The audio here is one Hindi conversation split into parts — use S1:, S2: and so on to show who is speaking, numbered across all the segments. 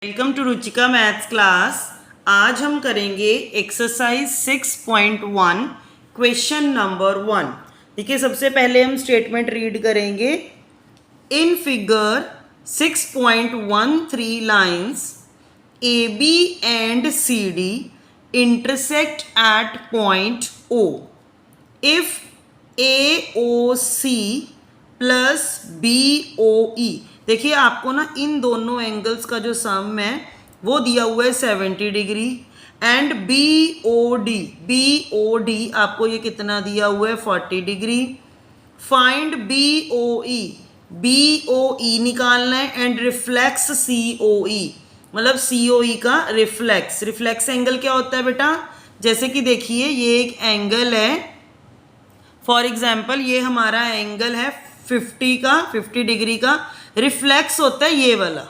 S1: Welcome to Ruchika maths class. आज हम करेंगे एक्सरसाइज 6.1 क्वेश्चन नंबर 1। देखिए, सबसे पहले हम स्टेटमेंट रीड करेंगे। In figure 6.13 lines A B and C D intersect at point O if A O C plus B O E. देखिए, आपको ना इन दोनों एंगल्स का जो सम है वो दिया हुआ है 70 degree and B O D आपको ये कितना दिया हुआ है 40 degree. Find B O E निकालना है एंड रिफ्लेक्स सी ओ ई, मतलब सी ओ ई का रिफ्लेक्स एंगल क्या होता है बेटा? जैसे कि देखिए, ये एक एंगल है, फॉर एग्जाम्पल ये हमारा एंगल है 50 डिग्री का। रिफ्लेक्स होता है ये वाला,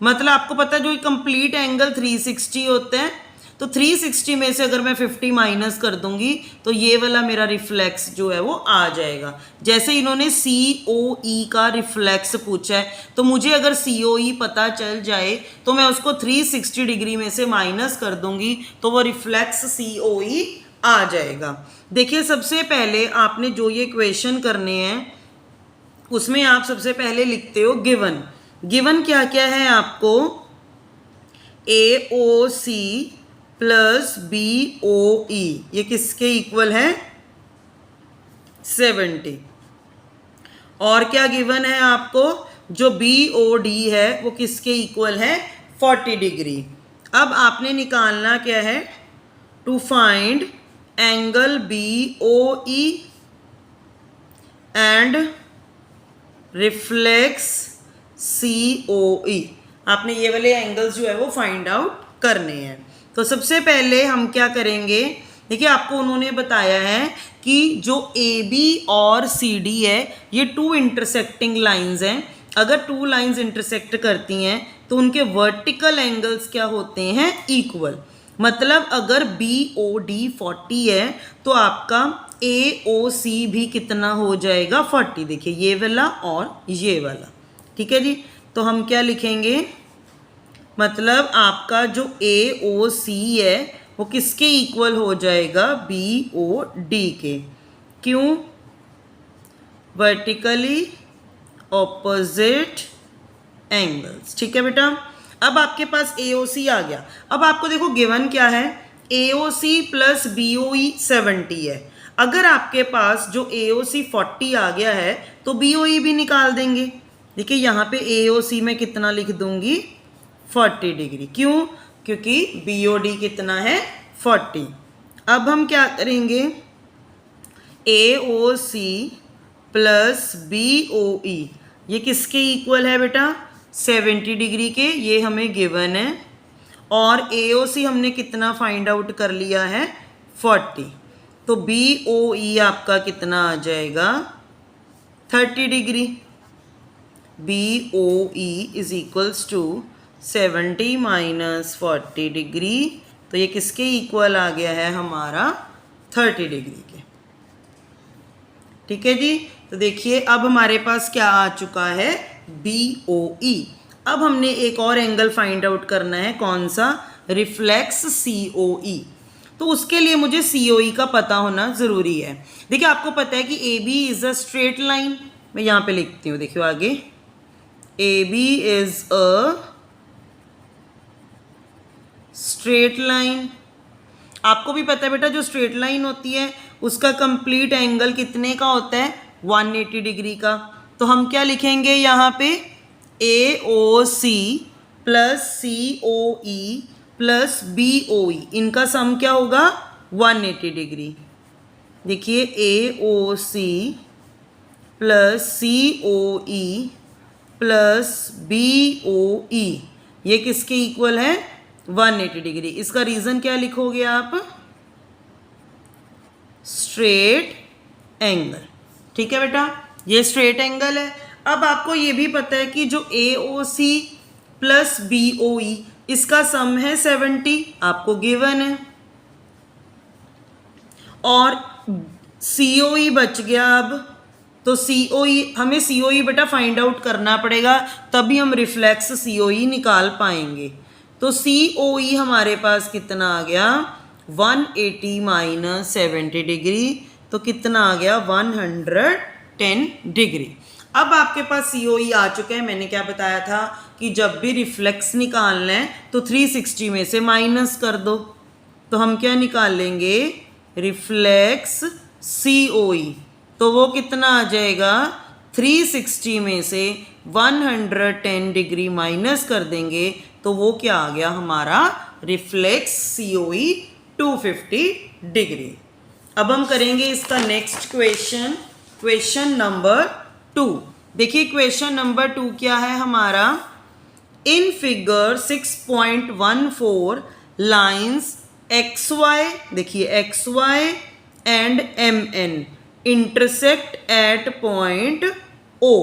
S1: मतलब आपको पता है जो कंप्लीट एंगल 360 होते हैं, तो 360 में से अगर मैं 50 माइनस कर दूंगी तो ये वाला मेरा रिफ्लेक्स जो है वो आ जाएगा। जैसे इन्होंने सी ओ ई का रिफ्लेक्स पूछा है, तो मुझे अगर सी ओ ई पता चल जाए तो मैं उसको 360 डिग्री में से माइनस कर दूंगी तो वो रिफ्लेक्स सी ओ ई आ जाएगा। देखिए, सबसे पहले आपने जो ये क्वेश्चन करने हैं उसमें आप सबसे पहले लिखते हो गिवन क्या क्या है आपको? ए O C plus B O ई, ये किसके इक्वल है? 70। और क्या गिवन है आपको? जो बी ओ डी है वो किसके इक्वल है? 40 डिग्री। अब आपने निकालना क्या है? To find angle B O E and reflex C O E. आपने ये वाले एंगल्स जो है वो फाइंड आउट करने हैं। तो सबसे पहले हम क्या करेंगे? देखिए, आपको उन्होंने बताया है कि जो ए बी और सी डी है ये टू इंटरसेक्टिंग लाइंस हैं। अगर टू लाइंस इंटरसेक्ट करती हैं तो उनके वर्टिकल एंगल्स क्या होते हैं? इक्वल। मतलब अगर बी ओ डी 40 है तो आपका ए ओ सी भी कितना हो जाएगा? 40। देखिए, ये वाला और ये वाला, ठीक है जी। तो हम क्या लिखेंगे? मतलब आपका जो ए ओ सी है वो किसके इक्वल हो जाएगा? बी ओ डी के। क्यों? वर्टिकली ऑपोजिट एंगल्स, ठीक है बेटा। अब आपके पास ए ओ सी आ गया। अब आपको देखो गिवन क्या है? ए O C plus B O ई 70 है। अगर आपके पास जो ए ओ सी 40 आ गया है तो बी ओ ई भी निकाल देंगे। देखिए, यहाँ पे ए ओ सी में कितना लिख दूंगी? 40 डिग्री। क्यों? क्योंकि बी ओ डी कितना है? 40। अब हम क्या करेंगे? ए O C plus B O ई ये किसके इक्वल है बेटा? 70 डिग्री के। ये हमें गिवन है। और ए ओ सी हमने कितना फाइंड आउट कर लिया है? 40। तो बी ओ ई आपका कितना आ जाएगा? 30 degree. B O E is equals to 70 minus 40 degree. तो ये किसके इक्वल आ गया है? हमारा 30 डिग्री के, ठीक है जी। तो देखिए, अब हमारे पास क्या आ चुका है? बी ओ ई। अब हमने एक और एंगल फाइंड आउट करना है। कौन सा? रिफ्लेक्स सी ओ ई। तो उसके लिए मुझे सी ओ ई का पता होना ज़रूरी है। देखिए, आपको पता है कि A B is a straight line. मैं यहाँ पे लिखती हूँ, देखियो आगे। A B is a straight line. आपको भी पता है बेटा, जो स्ट्रेट लाइन होती है उसका कंप्लीट एंगल कितने का होता है? 180 डिग्री का। तो हम क्या लिखेंगे यहाँ पे? ए ओ सी प्लस सी O E plus B O ई, इनका सम क्या होगा? 180 डिग्री। देखिए, ए ओ सी प्लस सी O E plus B O ई ये किसके इक्वल है? 180 डिग्री। इसका रीज़न क्या लिखोगे आप? स्ट्रेट एंगल, ठीक है बेटा। ये स्ट्रेट एंगल है। अब आपको ये भी पता है कि जो ए O C plus B O ई इसका सम है 70, आपको गिवन है। और सी ओ ई बच गया। अब तो COE हमें COE बेटा फाइंड आउट करना पड़ेगा, तभी हम रिफ्लेक्स COE निकाल पाएंगे। तो COE हमारे पास कितना आ गया 180 माइनस 70 डिग्री, तो कितना आ गया 110 डिग्री। अब आपके पास COE आ चुका है। मैंने क्या बताया था कि जब भी रिफ्लेक्स निकालना है तो 360 में से माइनस कर दो, तो हम क्या निकाल लेंगे रिफ्लेक्स COE, तो वो कितना आ जाएगा 360 में से 110 डिग्री माइनस कर देंगे, तो वो क्या आ गया हमारा रिफ्लेक्स COE 250 डिग्री। अब हम करेंगे इसका नेक्स्ट क्वेश्चन, क्वेश्चन नंबर 2। देखिए क्वेश्चन नंबर 2 क्या है हमारा, इन फिगर 6.14 लाइन्स XY, देखिए XY and MN intersect at point O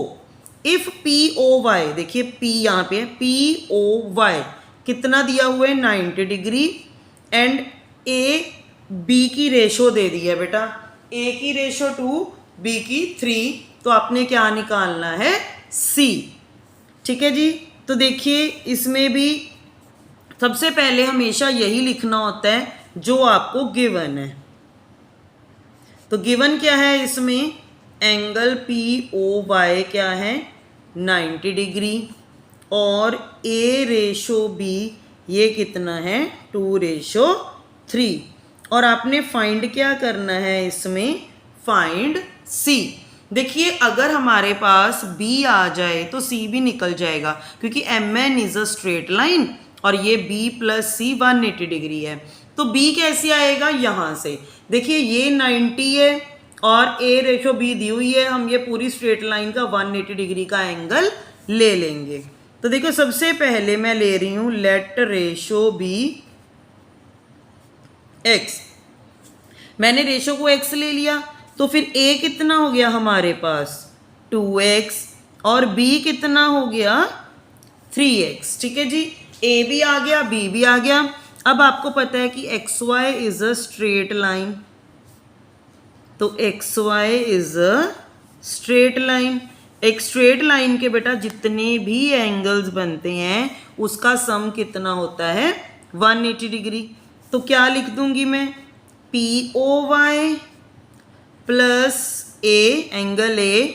S1: if POY, देखिए P यहाँ पे POY कितना दिया हुआ है 90 डिग्री एंड AB की रेशो दे दी है बेटा, A की रेशो 2 B की 3, तो आपने क्या निकालना है C। ठीक है जी। तो देखिए इसमें भी सबसे पहले हमेशा यही लिखना होता है जो आपको गिवन है। तो गिवन क्या है इसमें, एंगल POY क्या है 90 डिग्री और A रेशो B ये कितना है 2:3, और आपने फाइंड क्या करना है इसमें, फाइंड C। देखिए अगर हमारे पास B आ जाए तो C भी निकल जाएगा, क्योंकि MN is a straight line और ये B प्लस C 180 डिग्री है। तो B कैसे आएगा, यहाँ से देखिए ये 90 है और A रेशो B दी हुई है, हम ये पूरी स्ट्रेट लाइन का 180 डिग्री का एंगल ले लेंगे। तो देखो सबसे पहले मैं ले रही हूँ लेट रेशो बी x, मैंने रेशो को x ले लिया, तो फिर A कितना हो गया हमारे पास 2x और B कितना हो गया 3x। ठीक है जी, A भी आ गया B भी आ गया। अब आपको पता है कि XY is a straight line, तो XY is a straight line, एक स्ट्रेट लाइन के बेटा जितने भी एंगल्स बनते हैं उसका सम कितना होता है 180 डिग्री। तो क्या लिख दूंगी मैं, POY plus A angle A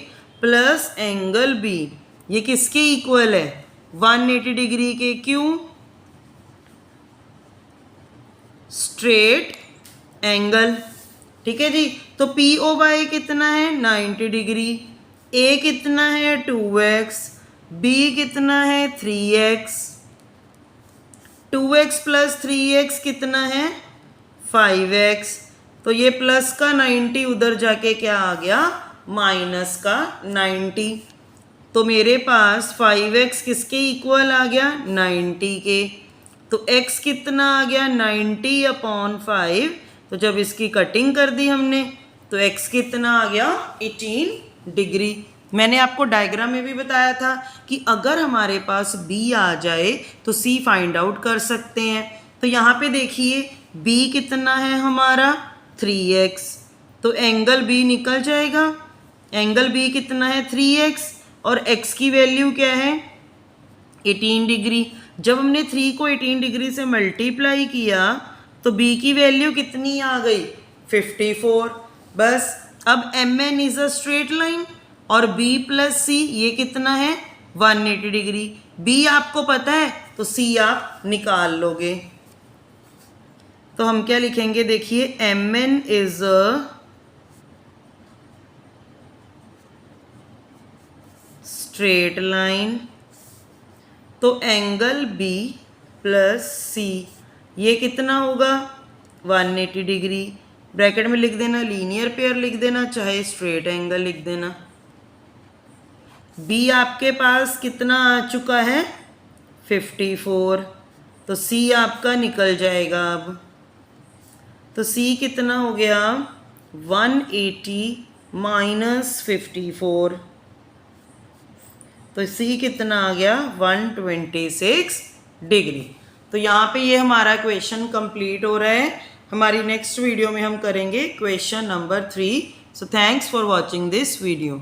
S1: plus angle B, ये किसके इक्वल है 180 डिग्री के, क्यों स्ट्रेट एंगल। ठीक है जी, तो POY कितना है 90 डिग्री, A कितना है 2x, B कितना है 3x, 2x प्लस 3x कितना है 5x, तो ये प्लस का 90 उधर जाके क्या आ गया माइनस का 90, तो मेरे पास 5x किसके इक्वल आ गया 90 के, तो x कितना आ गया 90/5, तो जब इसकी कटिंग कर दी हमने तो x कितना आ गया 18 डिग्री। मैंने आपको डायग्राम में भी बताया था कि अगर हमारे पास B आ जाए तो C फाइंड आउट कर सकते हैं। तो यहाँ पे देखिए B कितना है हमारा 3x, तो एंगल B निकल जाएगा, एंगल B कितना है 3x और x की वैल्यू क्या है 18 डिग्री। जब हमने 3 को 18 डिग्री से मल्टीप्लाई किया तो B की वैल्यू कितनी आ गई 54। बस अब MN is a straight line और B प्लस C ये कितना है 180 डिग्री, B आपको पता है तो C आप निकाल लोगे। तो हम क्या लिखेंगे, देखिए MN is a straight line, तो एंगल B प्लस C ये कितना होगा 180 डिग्री, ब्रैकेट में लिख देना लीनियर पेयर लिख देना चाहे स्ट्रेट एंगल लिख देना। B आपके पास कितना आ चुका है 54, तो C आपका निकल जाएगा अब, तो C कितना हो गया 180 माइनस 54, तो C कितना आ गया 126 डिग्री। तो यहाँ पे ये हमारा क्वेश्चन कंप्लीट हो रहा है। हमारी नेक्स्ट वीडियो में हम करेंगे question number 3। So thanks for watching this video.